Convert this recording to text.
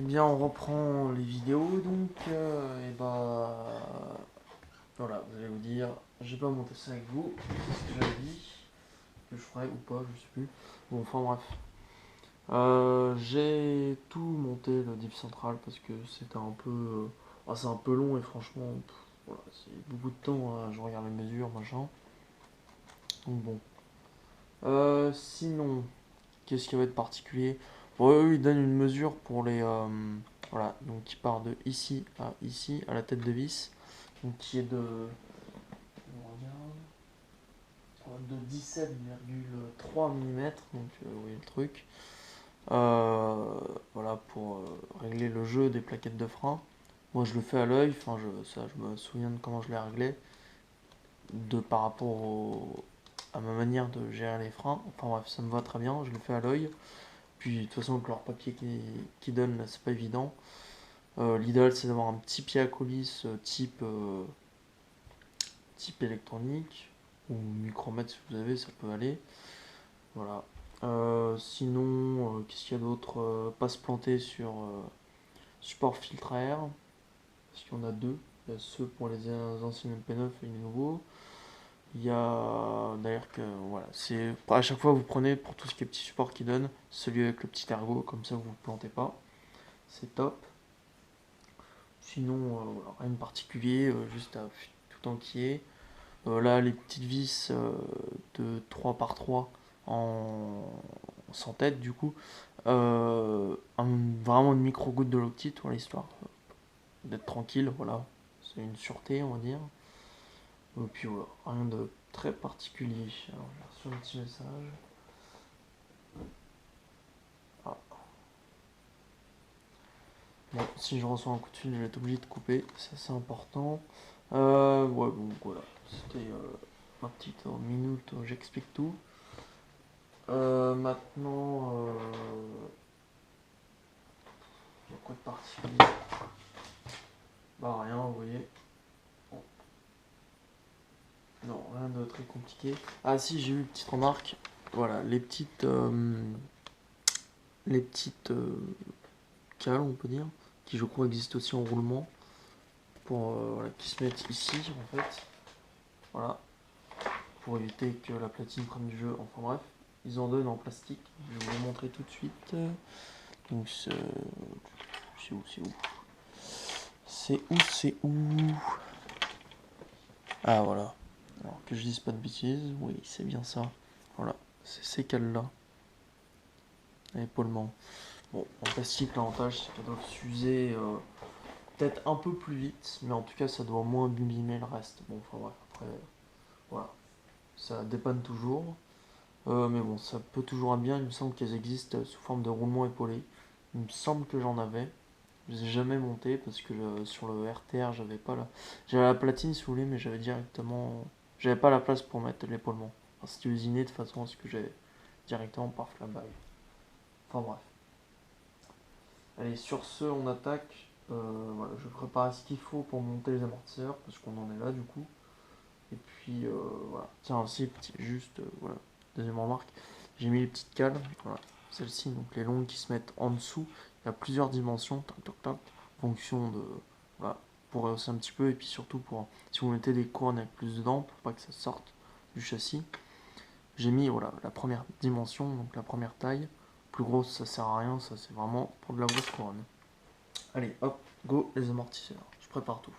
Eh bien, on reprend les vidéos donc, et bah voilà, vous allez vous dire, j'ai pas monté ça avec vous, c'est ce que j'avais dit, que je ferais ou pas, je sais plus. Bon, enfin bref. J'ai tout monté le diff central parce que c'était un peu. C'est un peu long et franchement, voilà, c'est beaucoup de temps, je regarde les mesures, machin. Donc bon. Sinon, qu'est-ce qu'il y avait de particulier? Bon, eux, ils donnent une mesure pour les. Voilà, donc qui part de ici, à la tête de vis. Donc qui est de. On regarde. De 17,3 mm. Donc, vous voyez le truc. Voilà, pour régler le jeu des plaquettes de frein. Moi, je le fais à l'œil. Enfin, je me souviens de comment je l'ai réglé. Par rapport à ma manière de gérer les freins. Enfin bref, ça me va très bien. Je le fais à l'œil. Puis de toute façon, avec leur papier qui donne, là, c'est pas évident. L'idéal, c'est d'avoir un petit pied à coulisse type électronique ou micromètre si vous avez, ça peut aller. Voilà. Sinon, qu'est-ce qu'il y a d'autre? Pas se planter sur support filtre à air, parce qu'il y en a deux. Il y a ceux pour les anciens MP9 et les nouveaux. Il y a d'ailleurs que voilà, c'est à chaque fois vous prenez pour tout ce qui est petit support qui donne celui avec le petit ergot, comme ça vous ne plantez pas. C'est top. Sinon, voilà, rien de particulier, juste à tout enquier. Là, les petites vis de 3 par 3 en sans tête, du coup. Vraiment une micro-goutte de l'octite, voilà, histoire d'être tranquille, voilà. C'est une sûreté, on va dire. Et puis voilà, rien de très particulier. Alors, j'ai reçu un petit message. Ah. Bon, si je reçois un coup de fil, je vais être obligé de couper, ça c'est important. Ouais, bon, voilà, c'était ma petite minute où j'explique tout. Maintenant, il y a quoi de particulier? Bah rien, vous voyez. Bon. Non, rien de très compliqué. Ah si, j'ai eu une petite remarque. Voilà, les petites cales, on peut dire, qui je crois existent aussi en roulement, voilà, qui se mettent ici en fait. Voilà, pour éviter que la platine prenne du jeu. Enfin bref, ils en donnent en plastique. Je vais vous le montrer tout de suite. Donc c'est où, c'est où? C'est où? Ah voilà. Alors que je dise pas de bêtises, oui, c'est bien ça. Voilà, c'est ces cales-là. Épaulement. Bon, en plastique, l'avantage c'est qu'elles doivent s'user peut-être un peu plus vite, mais en tout cas ça doit moins abîmer le reste. Bon, enfin bref, après, voilà. Ça dépanne toujours. Mais bon, ça peut toujours être bien. Il me semble qu'elles existent sous forme de roulement épaulé. Il me semble que j'en avais. Je les ai jamais monté parce que sur le RTR, j'avais la platine si vous voulez, mais j'avais pas la place pour mettre l'épaulement. Enfin, c'était usiné de façon à ce que j'ai directement par flyby. Enfin bref. Allez, sur ce, on attaque. Voilà, je prépare ce qu'il faut pour monter les amortisseurs parce qu'on en est là du coup. Et puis voilà. Tiens, aussi, juste, voilà, deuxième remarque, j'ai mis les petites cales, voilà, celles-ci, donc les longues qui se mettent en dessous. Il y a plusieurs dimensions, tac, tac, tac, en fonction de. Voilà, pour rehausser un petit peu, et puis surtout pour. Si vous mettez des couronnes avec plus dedans, pour pas que ça sorte du châssis. J'ai mis, voilà, la première dimension, donc la première taille. Plus grosse, ça sert à rien, ça c'est vraiment pour de la grosse couronne. Allez, hop, go les amortisseurs. Je prépare tout.